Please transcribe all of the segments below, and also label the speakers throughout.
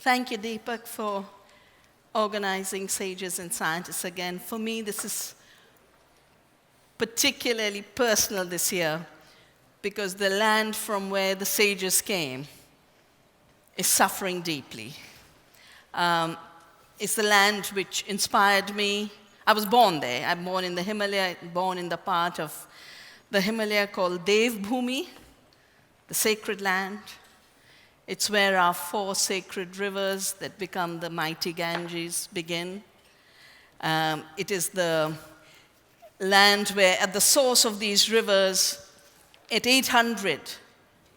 Speaker 1: Thank you, Deepak, for organizing Sages and Scientists again. For me, this is particularly personal this year because the land from where the sages came is suffering deeply. It's the land which inspired me. I was born there. I'm born in the Himalaya, born in the part of the Himalaya called Dev Bhumi, the sacred land. It's where our 4 sacred rivers that become the mighty Ganges begin. It is the land where at the source of these rivers, at 800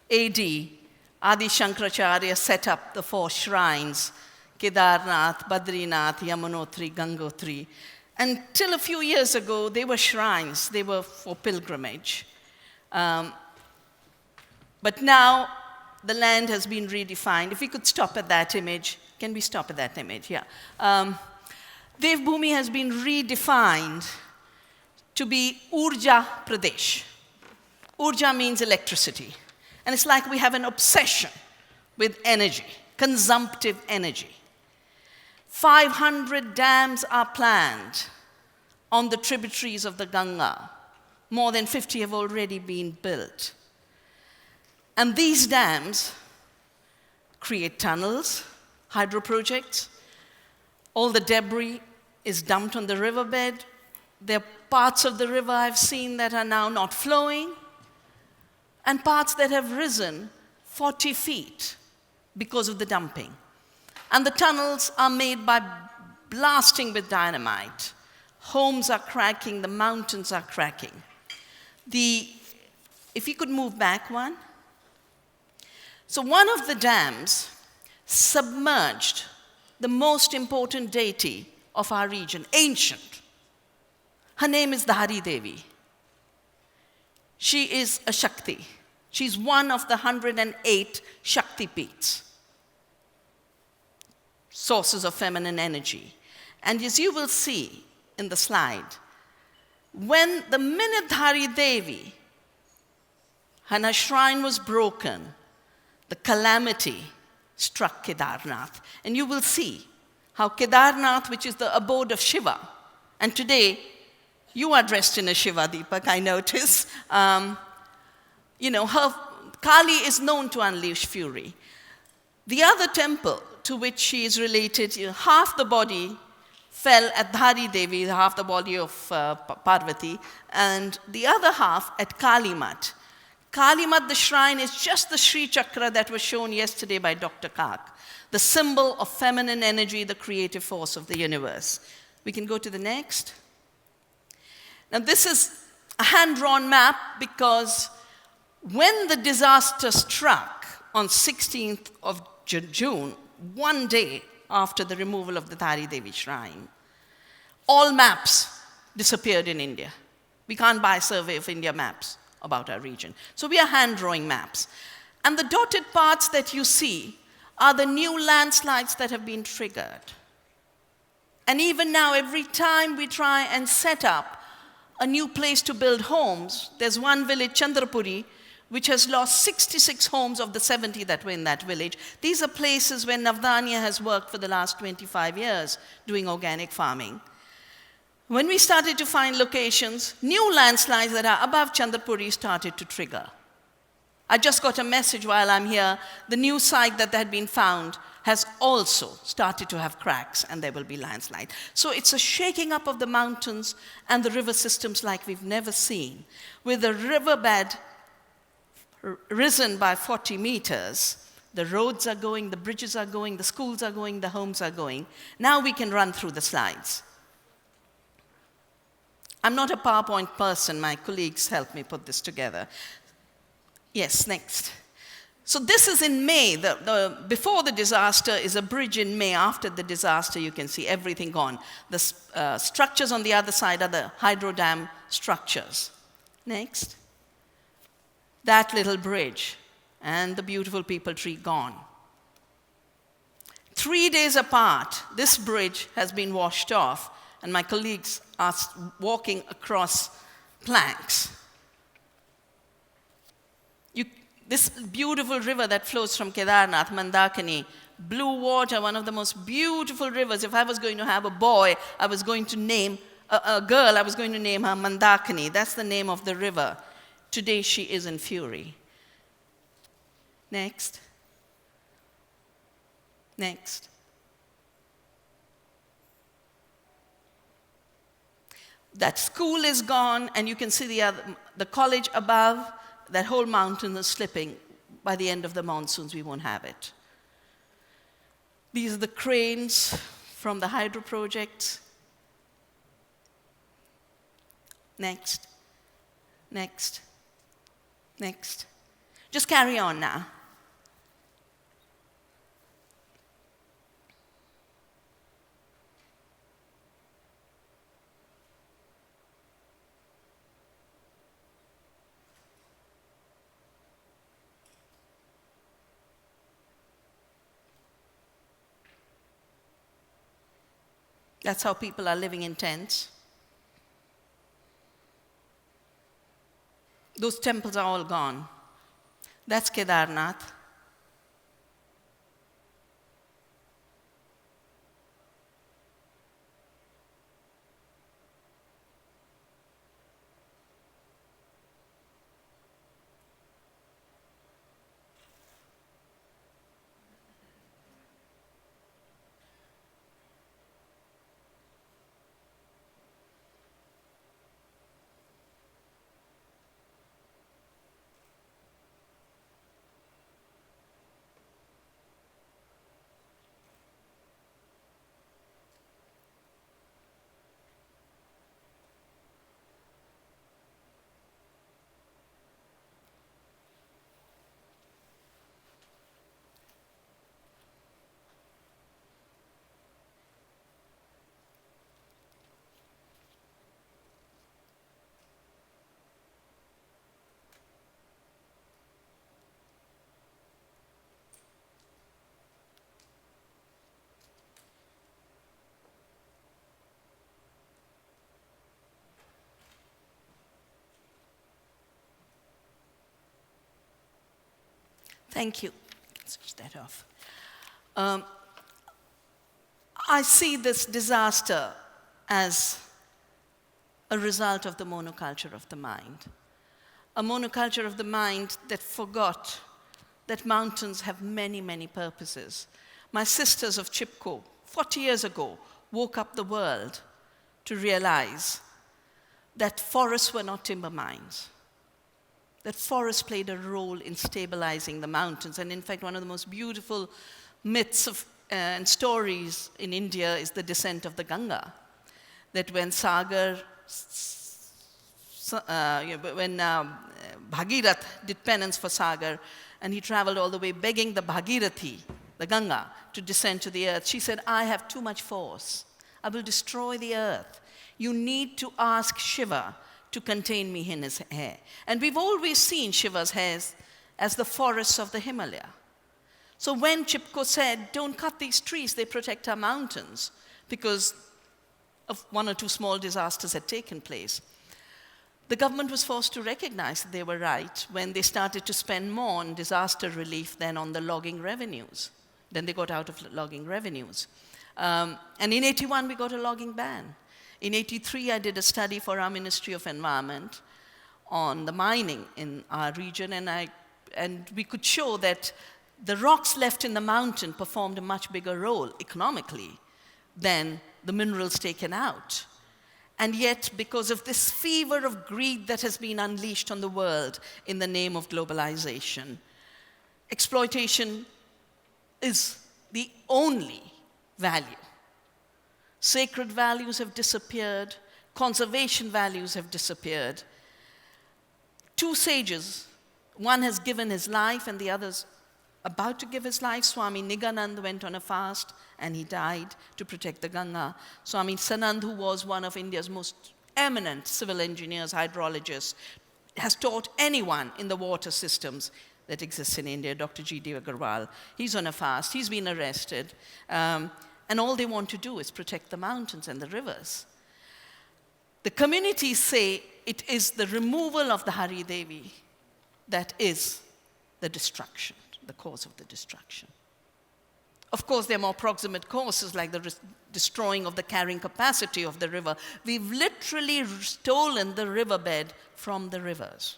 Speaker 1: AD, Adi Shankaracharya set up the 4 shrines, Kedarnath, Badrinath, Yamunotri, Gangotri. Until a few years ago, they were shrines. They were for pilgrimage. But now, the land has been redefined. If we could stop at that image. Can we stop at that image? Yeah. Dev Bhumi has been redefined to be Urja Pradesh. Urja means electricity. And it's like we have an obsession with energy, consumptive energy. 500 dams are planned on the tributaries of the Ganga. More than 50 have already been built. And these dams create tunnels, hydro projects. All the debris is dumped on the riverbed. There are parts of the river I've seen that are now not flowing, and parts that have risen 40 feet because of the dumping. And the tunnels are made by blasting with dynamite. Homes are cracking, the mountains are cracking. If you could move back one. So one of the dams submerged the most important deity of our region, ancient. Her name is Dhari Devi. She is a Shakti. She's one of the 108 Shakti Peeths, sources of feminine energy. And as you will see in the slide, when the minute Dhari Devi, her shrine was broken, the calamity struck Kedarnath. And you will see how Kedarnath, which is the abode of Shiva, and today you are dressed in a Shiva, Deepak, I notice. Her Kali is known to unleash fury. The other temple to which she is related, half the body fell at Dhari Devi, half the body of Parvati, and the other half at Kalimat. Kalimat, the shrine, is just the Sri Chakra that was shown yesterday by Dr. Kak, the symbol of feminine energy, the creative force of the universe. We can go to the next. Now, this is a hand-drawn map because when the disaster struck on 16th of June, one day after the removal of the Dhari Devi shrine, all maps disappeared in India. We can't buy Survey of India maps about our region. So we are hand-drawing maps. And the dotted parts that you see are the new landslides that have been triggered. And even now, every time we try and set up a new place to build homes, there's one village, Chandrapuri, which has lost 66 homes of the 70 that were in that village. These are places where Navdanya has worked for the last 25 years doing organic farming. When we started to find locations, new landslides that are above Chandrapuri started to trigger. I just got a message while I'm here. The new site that had been found has also started to have cracks, and there will be landslides. So it's a shaking up of the mountains and the river systems like we've never seen. With the riverbed risen by 40 meters, the roads are going, the bridges are going, the schools are going, the homes are going. Now we can run through the slides. I'm not a PowerPoint person. My colleagues helped me put this together. Yes, next. So this is in May. Before the disaster is a bridge in May. After the disaster, you can see everything gone. The structures on the other side are the hydro dam structures. Next. That little bridge and the beautiful peepal tree gone. 3 days apart, this bridge has been washed off, and my colleagues are walking across planks. This beautiful river that flows from Kedarnath, Mandakini, blue water, one of the most beautiful rivers. If I was going to have a boy, I was going to name a girl, I was going to name her Mandakini. That's the name of the river. Today she is in fury. Next. Next. That school is gone, and you can see the college above. That whole mountain is slipping. By the end of the monsoons, we won't have it. These are the cranes from the hydro projects. Next. Next. Next. Just carry on now. That's how people are living in tents. Those temples are all gone. That's Kedarnath. Thank you. Switch that off. I see this disaster as a result of the monoculture of the mind. A monoculture of the mind that forgot that mountains have many, many purposes. My sisters of Chipko, 40 years ago, woke up the world to realize that forests were not timber mines, that forests played a role in stabilizing the mountains. And in fact, one of the most beautiful myths and stories in India is the descent of the Ganga. That when Bhagirath did penance for Sagar, and he traveled all the way begging the Bhagirathi, the Ganga, to descend to the earth, she said, I have too much force. I will destroy the earth. You need to ask Shiva to contain me in his hair. And we've always seen Shiva's hairs as the forests of the Himalaya. So when Chipko said, don't cut these trees, they protect our mountains, because of one or two small disasters had taken place, the government was forced to recognize that they were right when they started to spend more on disaster relief than on the logging revenues. Then they got out of logging revenues. And in 81, we got a logging ban. In 83, I did a study for our Ministry of Environment on the mining in our region, and we could show that the rocks left in the mountain performed a much bigger role economically than the minerals taken out. And yet, because of this fever of greed that has been unleashed on the world in the name of globalization, exploitation is the only value. Sacred values have disappeared. Conservation values have disappeared. Two sages, one has given his life and the other's about to give his life. Swami Niganand went on a fast and he died to protect the Ganga. Swami Sanand, who was one of India's most eminent civil engineers, hydrologists, has taught anyone in the water systems that exist in India, Dr. G.D. Agarwal. He's on a fast. He's been arrested. And all they want to do is protect the mountains and the rivers. The communities say it is the removal of the Hari Devi that is the destruction, the cause of the destruction. Of course, there are more proximate causes like the destroying of the carrying capacity of the river. We've literally stolen the riverbed from the rivers.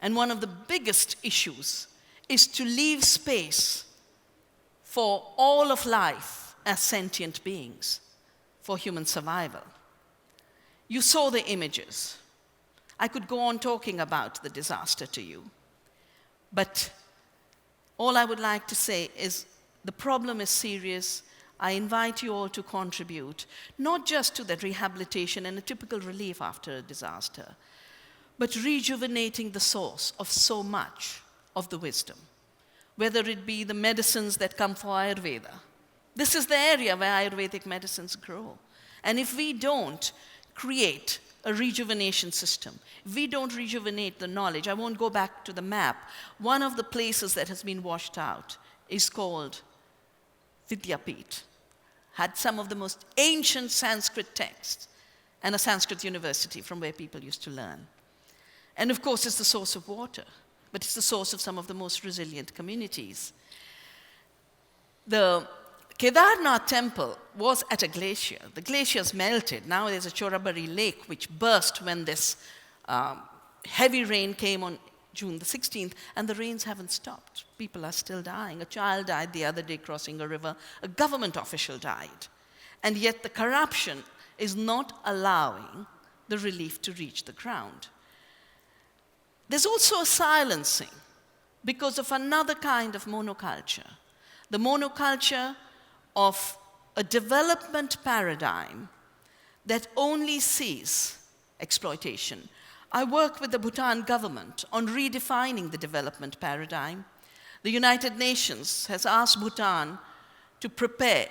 Speaker 1: And one of the biggest issues is to leave space for all of life as sentient beings, for human survival. You saw the images. I could go on talking about the disaster to you. But all I would like to say is the problem is serious. I invite you all to contribute, not just to the rehabilitation and a typical relief after a disaster, but rejuvenating the source of so much of the wisdom, whether it be the medicines that come for Ayurveda. This is the area where Ayurvedic medicines grow. And if we don't create a rejuvenation system, if we don't rejuvenate the knowledge, I won't go back to the map. One of the places that has been washed out is called Vidyapith. Had some of the most ancient Sanskrit texts and a Sanskrit university from where people used to learn. And of course, it's the source of water, but it's the source of some of the most resilient communities. The Kedarnath temple was at a glacier. The glacier's melted. Now there's a Chorabari lake which burst when this heavy rain came on June the 16th, and the rains haven't stopped. People are still dying. A child died the other day crossing a river. A government official died. And yet the corruption is not allowing the relief to reach the ground. There's also a silencing because of another kind of monoculture. The monoculture of a development paradigm that only sees exploitation. I work with the Bhutan government on redefining the development paradigm. The United Nations has asked Bhutan to prepare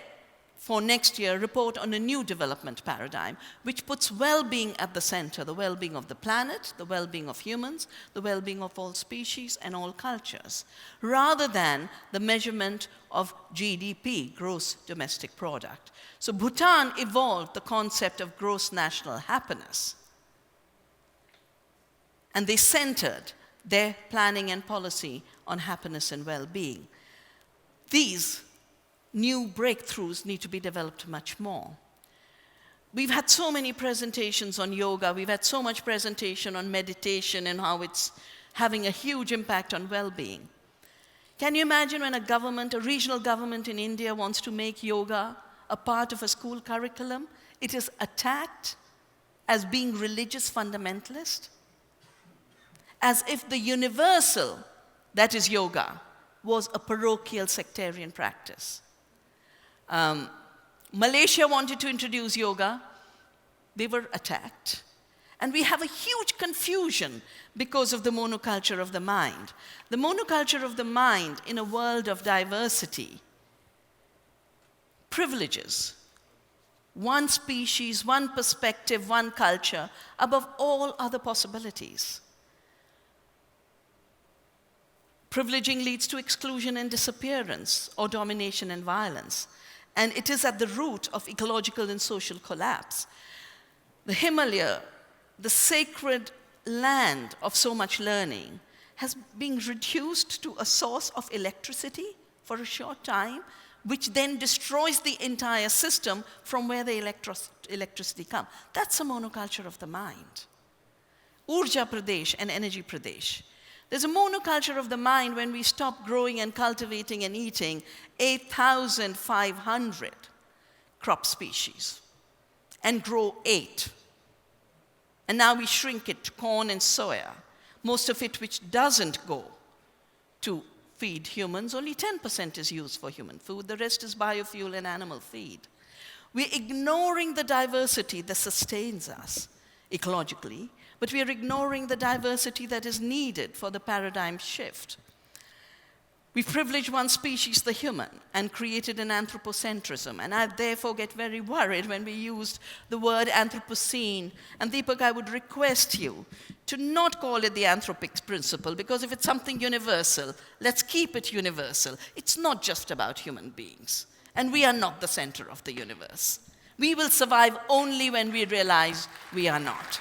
Speaker 1: for next year a report on a new development paradigm, which puts well-being at the center, the well-being of the planet, the well-being of humans, the well-being of all species and all cultures, rather than the measurement of GDP, gross domestic product. So Bhutan evolved the concept of gross national happiness, and they centered their planning and policy on happiness and well-being. These new breakthroughs need to be developed much more. We've had so many presentations on yoga, we've had so much presentation on meditation and how it's having a huge impact on well-being. Can you imagine when a regional government in India wants to make yoga a part of a school curriculum? It is attacked as being religious fundamentalist, as if the universal, that is yoga, was a parochial sectarian practice. Malaysia wanted to introduce yoga. They were attacked. And we have a huge confusion because of the monoculture of the mind. The monoculture of the mind in a world of diversity privileges one species, one perspective, one culture above all other possibilities. Privileging leads to exclusion and disappearance, or domination and violence. And it is at the root of ecological and social collapse. The Himalaya, the sacred land of so much learning, has been reduced to a source of electricity for a short time, which then destroys the entire system from where the electricity comes. That's a monoculture of the mind. Urja Pradesh and Energy Pradesh. There's a monoculture of the mind when we stop growing and cultivating and eating 8,500 crop species and grow 8. And now we shrink it to corn and soya, most of it which doesn't go to feed humans. Only 10% is used for human food. The rest is biofuel and animal feed. We're ignoring the diversity that sustains us ecologically, but we are ignoring the diversity that is needed for the paradigm shift. We've privileged one species, the human, and created an anthropocentrism. And I therefore get very worried when we used the word Anthropocene. And Deepak, I would request you to not call it the Anthropic principle, because if it's something universal, let's keep it universal. It's not just about human beings. And we are not the center of the universe. We will survive only when we realize we are not.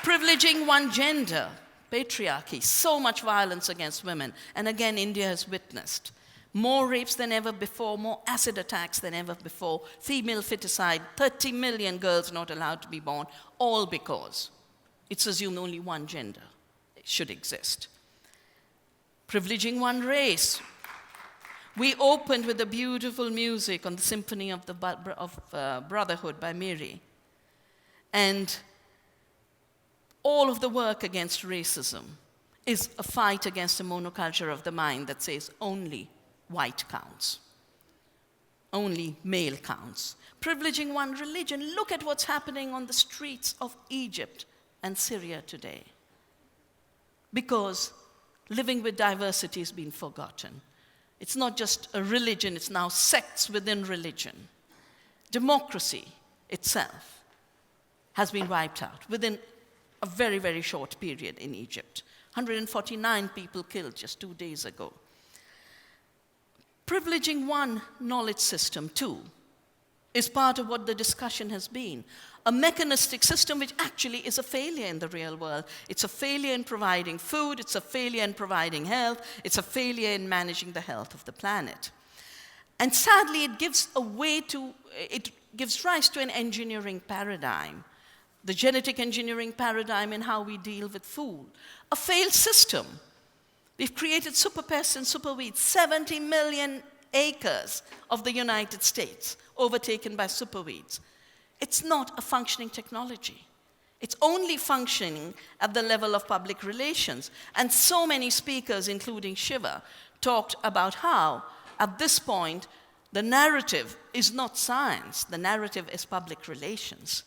Speaker 1: Privileging one gender, patriarchy, so much violence against women. And again, India has witnessed more rapes than ever before, more acid attacks than ever before, female feticide, 30 million girls not allowed to be born, all because it's assumed only one gender should exist. Privileging one race. We opened with the beautiful music on the Symphony of Brotherhood by Miri. And all of the work against racism is a fight against a monoculture of the mind that says only white counts, only male counts. Privileging one religion. Look at what's happening on the streets of Egypt and Syria today. Because living with diversity has been forgotten. It's not just a religion, it's now sects within religion. Democracy itself has been wiped out within a very, very short period in Egypt. 149 people killed just 2 days ago. Privileging one knowledge system, too, is part of what the discussion has been. A mechanistic system which actually is a failure in the real world. It's a failure in providing food, it's a failure in providing health, it's a failure in managing the health of the planet. And sadly, it gives rise to an engineering paradigm, the genetic engineering paradigm in how we deal with food. A failed system. We've created super pests and super weeds, 70 million acres of the United States overtaken by super weeds. It's not a functioning technology. It's only functioning at the level of public relations. And so many speakers, including Shiva, talked about how, at this point, the narrative is not science. The narrative is public relations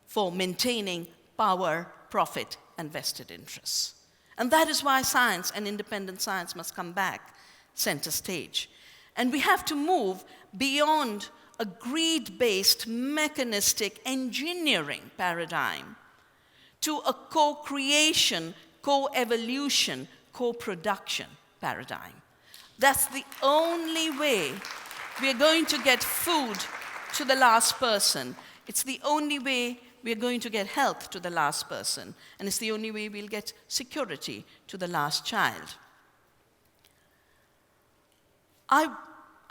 Speaker 1: for maintaining power, profit, and vested interests. And that is why science and independent science must come back center stage. And we have to move beyond a greed-based, mechanistic engineering paradigm to a co-creation, co-evolution, co-production paradigm. That's the only way we're going to get food to the last person. It's the only way we're going to get health to the last person. And it's the only way we'll get security to the last child.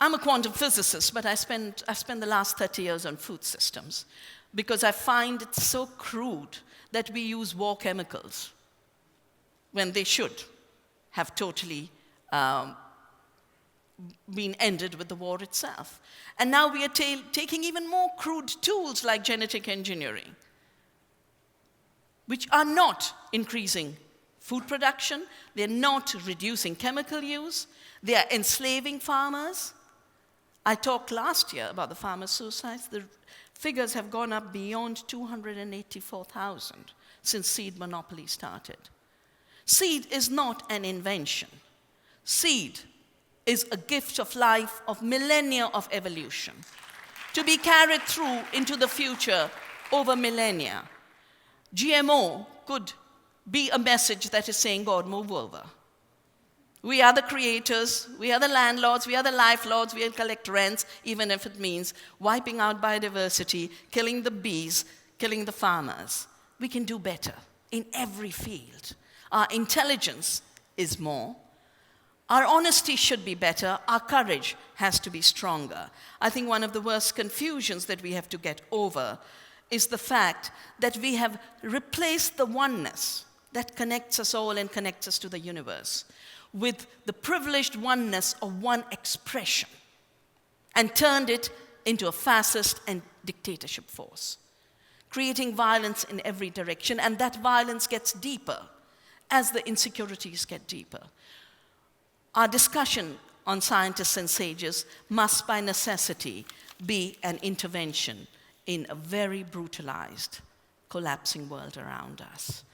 Speaker 1: I'm a quantum physicist, but I've spent the last 30 years on food systems because I find it so crude that we use war chemicals when they should have totally been ended with the war itself. And now we are taking even more crude tools like genetic engineering, which are not increasing food production, they're not reducing chemical use, they are enslaving farmers. I talked last year about the farmer suicides. The figures have gone up beyond 284,000 since seed monopoly started. Seed is not an invention. Seed is a gift of life, of millennia of evolution, to be carried through into the future over millennia. GMO could be a message that is saying, God, move over. We are the creators, we are the landlords, we are the life lords, we'll collect rents, even if it means wiping out biodiversity, killing the bees, killing the farmers. We can do better in every field. Our intelligence is more. Our honesty should be better. Our courage has to be stronger. I think one of the worst confusions that we have to get over is the fact that we have replaced the oneness that connects us all and connects us to the universe with the privileged oneness of one expression and turned it into a fascist and dictatorship force, creating violence in every direction, and that violence gets deeper as the insecurities get deeper. Our discussion on scientists and sages must by necessity be an intervention in a very brutalized, collapsing world around us.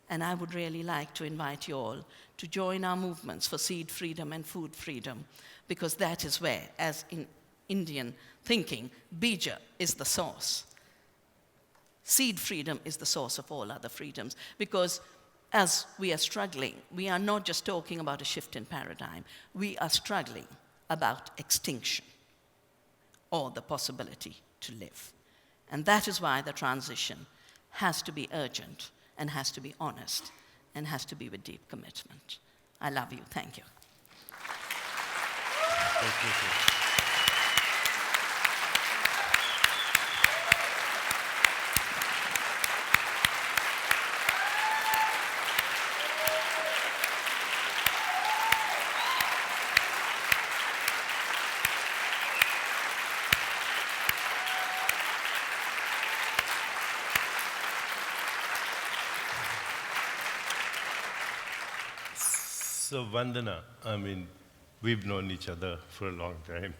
Speaker 1: And I would really like to invite you all to join our movements for seed freedom and food freedom, because that is where, as in Indian thinking, bija is the source. Seed freedom is the source of all other freedoms, because as we are struggling, we are not just talking about a shift in paradigm, we are struggling about extinction or the possibility to live. And that is why the transition has to be urgent and has to be honest and has to be with deep commitment. I love you. Thank you.
Speaker 2: Thank you. So Vandana, I mean, we've known each other for a long time.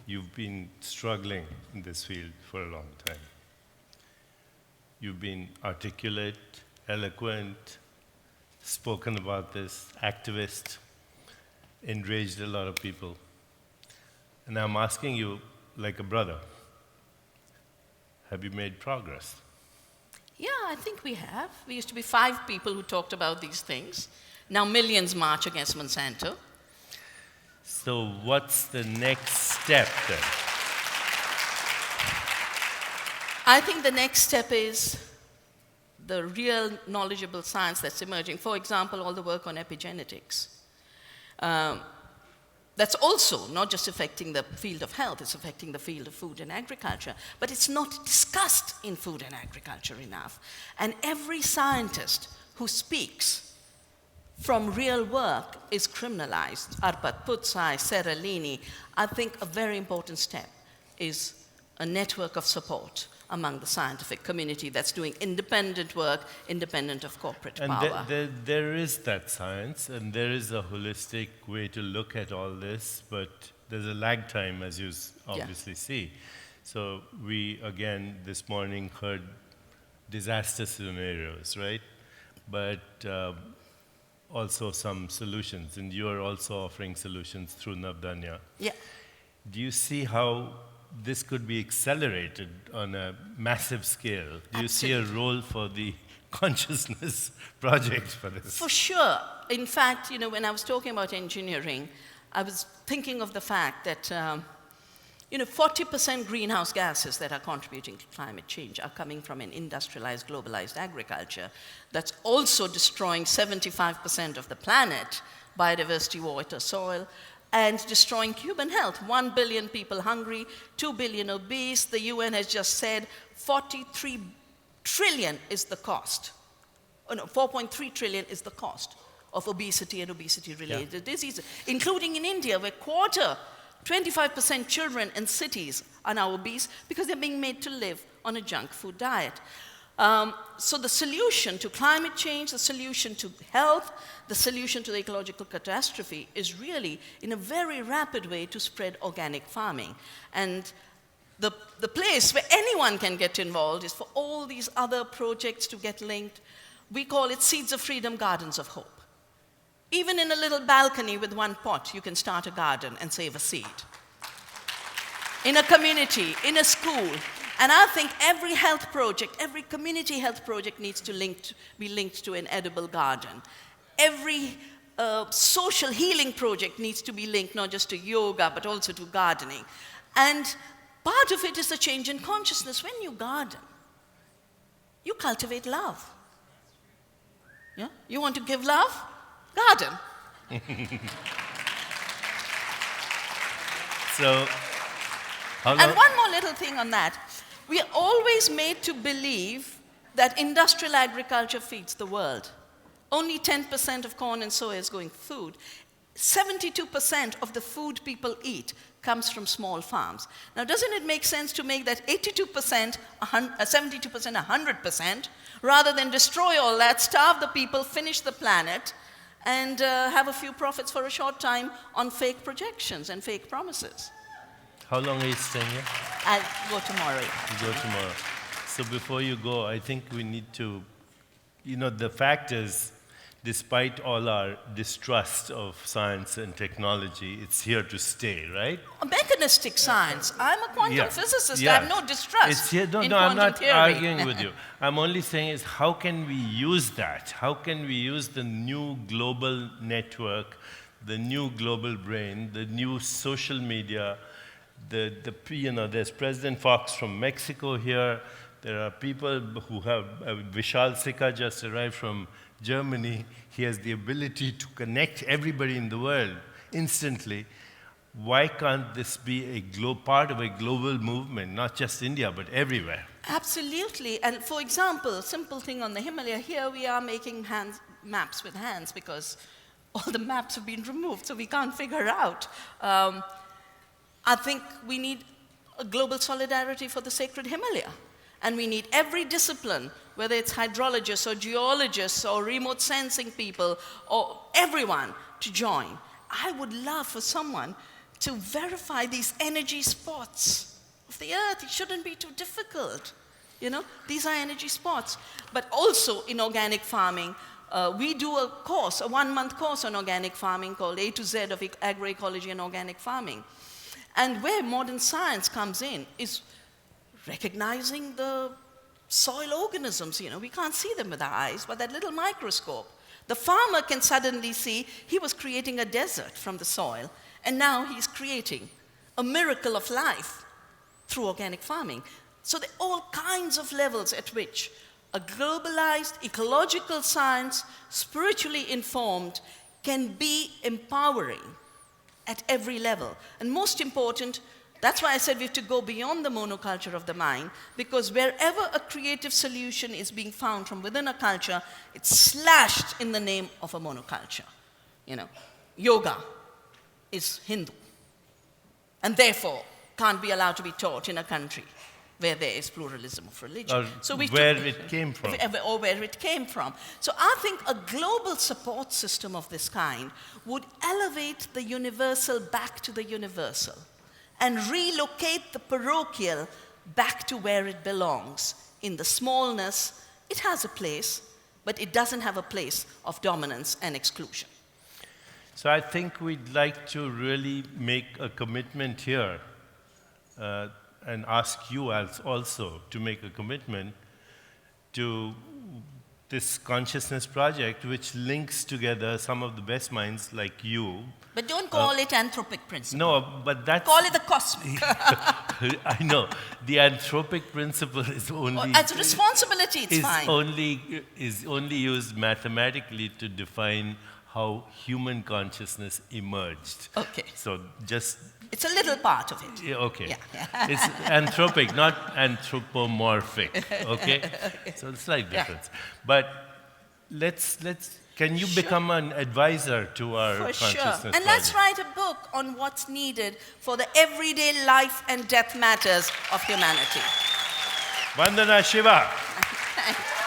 Speaker 2: You've been struggling in this field for a long time. You've been articulate, eloquent, spoken about this, activist, enraged a lot of people. And I'm asking you, like a brother, have you made progress?
Speaker 1: Yeah, I think we have. We used to be 5 people who talked about these things. Now millions march against Monsanto.
Speaker 2: So what's the next step then?
Speaker 1: I think the next step is the real knowledgeable science that's emerging. For example, all the work on epigenetics. That's also not just affecting the field of health, it's affecting the field of food and agriculture. But it's not discussed in food and agriculture enough. And every scientist who speaks from real work is criminalized. Arpat Putsai, Seralini. I think a very important step is a network of support among the scientific community that's doing independent work, independent of corporate power.
Speaker 2: And there is that science, and there is a holistic way to look at all this, but there's a lag time, as you obviously see. So we, again, this morning heard disaster scenarios, right? But also some solutions, and you are also offering solutions through Navdanya.
Speaker 1: Yeah.
Speaker 2: Do you see how this could be accelerated on a massive scale? Do you see a role for the consciousness project for this?
Speaker 1: For sure. In fact, when I was talking about engineering, I was thinking of the fact that 40% greenhouse gases that are contributing to climate change are coming from an industrialized, globalized agriculture that's also destroying 75% of the planet, biodiversity, water, soil, and destroying human health. 1 billion people hungry, 2 billion obese. The UN has just said 43 trillion is the cost. 4.3 trillion is the cost of obesity and obesity-related diseases, including in India, where 25% children in cities are now obese because they're being made to live on a junk food diet. So the solution to climate change, the solution to health, the solution to the ecological catastrophe is really, in a very rapid way, to spread organic farming. And the place where anyone can get involved is for all these other projects to get linked. We call it Seeds of Freedom, Gardens of Hope. Even in a little balcony with one pot, you can start a garden and save a seed. In a community, in a school. And I think every health project, every community health project needs to be linked to an edible garden. Every social healing project needs to be linked not just to yoga, but also to gardening. And part of it is the change in consciousness. When you garden, you cultivate love. Yeah? You want to give love? Garden.
Speaker 2: So,
Speaker 1: and one more little thing on that. We are always made to believe that industrial agriculture feeds the world. Only 10% of corn and soy is going food. 72% of the food people eat comes from small farms. Now, doesn't it make sense to make that 82%, 72%, 100%, rather than destroy all that, starve the people, finish the planet, and have a few profits for a short time on fake projections and fake promises?
Speaker 2: How long are you staying here?
Speaker 1: I'll go tomorrow.
Speaker 2: You go tomorrow. So before you go, I think we need to, the fact is, despite all our distrust of science and technology, it's here to stay, right?
Speaker 1: A mechanistic science. I'm a quantum physicist. I have no distrust
Speaker 2: it's here. No,
Speaker 1: in
Speaker 2: I'm not
Speaker 1: theory.
Speaker 2: arguing with you. I'm only saying is how can we use that? How can we use the new global network, the new global brain, the new social media, there's President Fox from Mexico here. There are people who have, Vishal Sikka just arrived from Germany, he has the ability to connect everybody in the world instantly. Why can't this be a part of a global movement, not just India, but everywhere?
Speaker 1: Absolutely. And for example, simple thing on the Himalaya, here we are making maps with hands because all the maps have been removed, so we can't figure out. I think we need a global solidarity for the sacred Himalaya. And we need every discipline, whether it's hydrologists or geologists or remote sensing people or everyone to join. I would love for someone to verify these energy spots of the earth. It shouldn't be too difficult. These are energy spots. But also in organic farming, we do a course, a 1-month course on organic farming called A to Z of agroecology and organic farming. And where modern science comes in is recognizing the soil organisms. We can't see them with our eyes, but that little microscope. The farmer can suddenly see he was creating a desert from the soil, and now he's creating a miracle of life through organic farming. So there are all kinds of levels at which a globalized ecological science, spiritually informed, can be empowering at every level. And most important, that's why I said we have to go beyond the monoculture of the mind, because wherever a creative solution is being found from within a culture, it's slashed in the name of a monoculture. Yoga is Hindu, and therefore can't be allowed to be taught in a country where there is pluralism of religion.
Speaker 2: Or where it came from.
Speaker 1: Or where it came from. So I think a global support system of this kind would elevate the universal back to the universal and relocate the parochial back to where it belongs. In the smallness, it has a place, but it doesn't have a place of dominance and exclusion.
Speaker 2: So I think we'd like to really make a commitment here and ask you also to make a commitment to this consciousness project, which links together some of the best minds like you.
Speaker 1: But don't call it anthropic principle.
Speaker 2: No, but that's...
Speaker 1: Call it the cosmic.
Speaker 2: I know. The anthropic principle is only...
Speaker 1: As a responsibility, it's fine.
Speaker 2: Is only used mathematically to define how human consciousness emerged.
Speaker 1: Okay.
Speaker 2: So just...
Speaker 1: It's a little part of it.
Speaker 2: Yeah, okay.
Speaker 1: Yeah.
Speaker 2: It's anthropic, not anthropomorphic. Okay? So it's a slight difference. But can you become an advisor to our consciousness
Speaker 1: For sure. And
Speaker 2: project?
Speaker 1: let's write a book on what's needed for the everyday life and death matters of humanity.
Speaker 2: Vandana Shiva.
Speaker 1: Thank you.